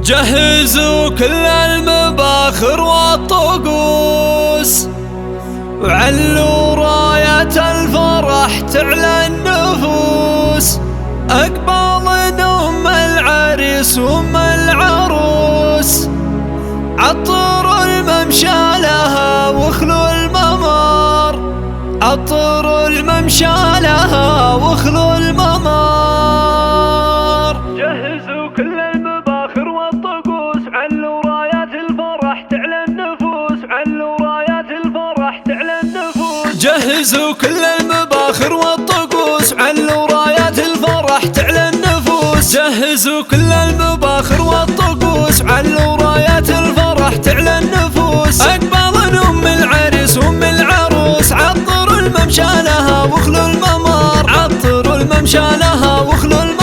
جهزوا كل المباخر والطقوس، وعلوا راية الفرح تعلى النفوس. أقبال أم العريس وأم العروس، عطروا الممشى لها واخلوا الممر، عطروا الممشى لها واخلوا الممر. جهزوا كل المباخر والطقوس، علوا رايات الفرح تعلى النفوس، علوا رايات الفرح تعلى النفوس. جهزوا كل المباخر والطقوس، علوا رايات الفرح تعلى النفوس. جهزوا كل المباخر والطقوس، علوا رايات الفرح تعلى النفوس. أقبال أم العريس وأم العروس، عطروا الممشى لها واخلوا الممر، عطروا الممشى لها واخلوا الممر.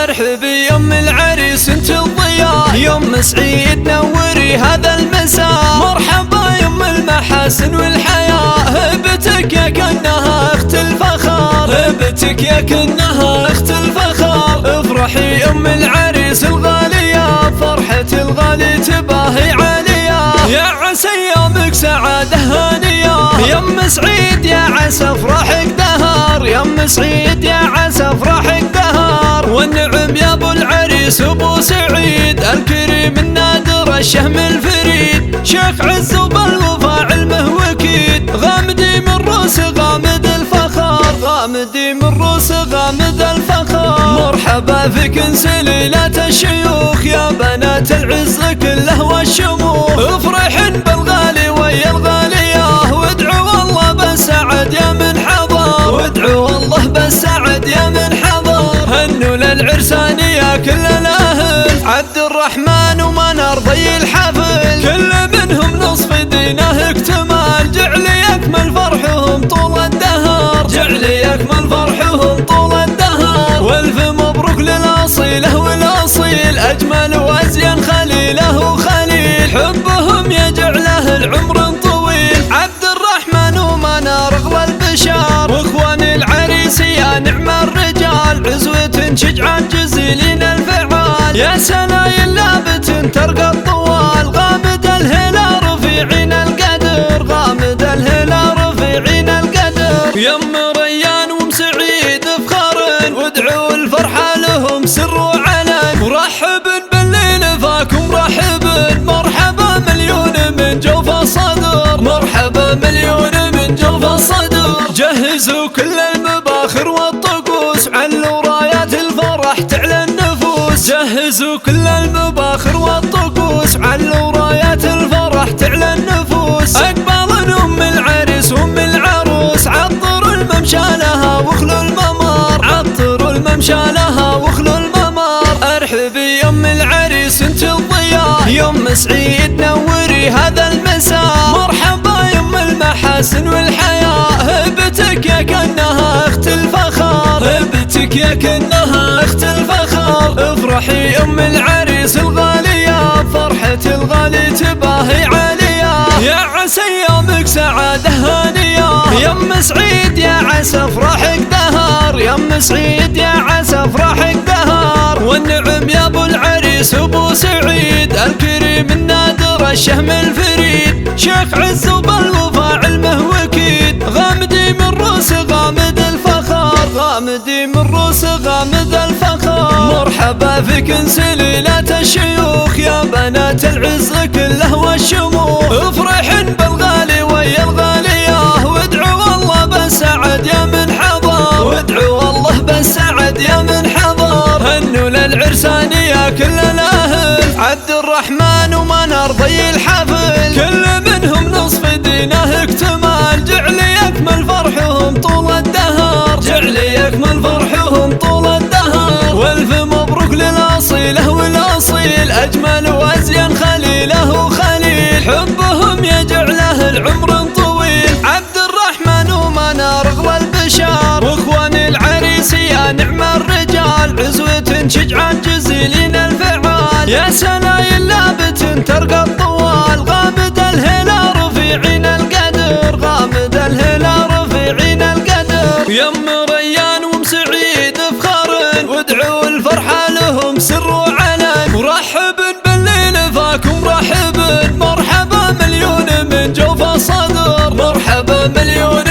ارحبي يا ام العريس انت الضياء، يوم سعيد نوري هذا المساء. مرحبا يا ام المحاسن والحياة، هبتك يا كأنها اخت الفخر، هبتك يا كأنها اخت الفخر. افرحي يا ام العريس الغالية، فرحة الغالي تباهي عالية. يا عسى ايامك سعادة هانية، يا ام سعيد يا عسى افراحك دهر، يا ام سعيد يا عسى افراحك دهر. والنعم يا ابو العريس ابو سعيد، الكريم النادر الشهم الفريد. شيخ عز وبالوفا علمه وكيد، غامدي من روس غامد الفخر، غامدي من روس غامد الفخر. مرحبا فيك سليلة الشيوخ، يا بنات العز كله والشموخ. افرحن بالغالي ويا الغالية، وادعوا الله بالسعد يا من حضر، وادعوا الله بالسعد يا من حضر. هنوا للعرسانية كل الاهل، عبد الرحمن ومنار ضي الحفل، كل منهم نصف دينه اكتمال. جعل يكمل فرحهم طول الدهر، جعل يكمل فرحهم طول الدهر. والف مبروك للاصيله والاصيل، اجمل وازين خليله وخليل. حبهم يجعله العمر طويل، عبد الرحمن ومنار اغلى البشار. واخوان العريس يا نعم الرجال، عزوة شجعان جزيلين الفعال. يا سنايل لابت ترقى الطوال، غامد الهلال رفيعين القدر، غامد الهلال رفيعين القدر. يم ريان وام سعيد افخارن، وادعوا الفرحة لهم سر وعلن. مرحبا بالليل فاكم رحبا، مرحبا مليون من جوف الصدر، مرحبا مليون من جوف الصدر. جهزوا كل المباخر والطقوس، علوا رايات الفرح تعلى النفوس. جهزوا كل المباخر والطقوس، علوا رايات الفرح تعلى النفوس. أقبال أم العريس وأم العروس، عطروا الممشى لها واخلوا الممر، عطروا الممشى لها واخلوا الممر. ارحبي يا ام العريس انت الضياء، يوم سعيد نوري هذا المساء. مرحبا يا ام المحاسن والحياة، هبتك يا كأنها اخت الفخر، هبتك يا كأنها اخت الفخر. افرحي يا ام العريس الغالية، فرحة الغالي تباهي عالية. يا عسى ايامك سعادة هانية، يا ام سعيد يا عسى افراحك دهر، يا ام سعيد يا عسى افراحك دهر. والنعم يا ابو العريس ابو سعيد، الكريم النادر الشهم الفريد. شيخ عز وبالوفا علمه وكيد، غامدي من روس غامد الفخر، غامدي من روس غامد الفخر. مرحبا فيك سليلة الشيوخ، يا بنات العز كله والشموخ. افرحن بالغالي ويا الغالية، وادعوا الله بالسعد يا من حضر، وادعوا الله بالسعد يا من حضر. هنوا للعرسانية كل الاهل، عبد الرحمن ومنار ضي الحفل، كل منهم نصف دينه اكتمال. جعل يكمل فرحهم طول الدهر، جعل يكمل فرحهم طول الدهر. والف مبروك للاصيله والاصيل، اجمل وازين خليله وخليل. حبهم يجعله العمر طويل، عبد الرحمن ومنار اغلى البشار. واخوان العريس يا نعم الرجال، عزوة شجعان جزيلين الفعال. يا سنايل لابت ترقى الطوال، غامد الهلال رفيعين القدر، غامد الهلال رفيعين القدر. يم ريان وام سعيد افخارن، وادعوا الفرحة لهم سر وعلن. مرحبا مليون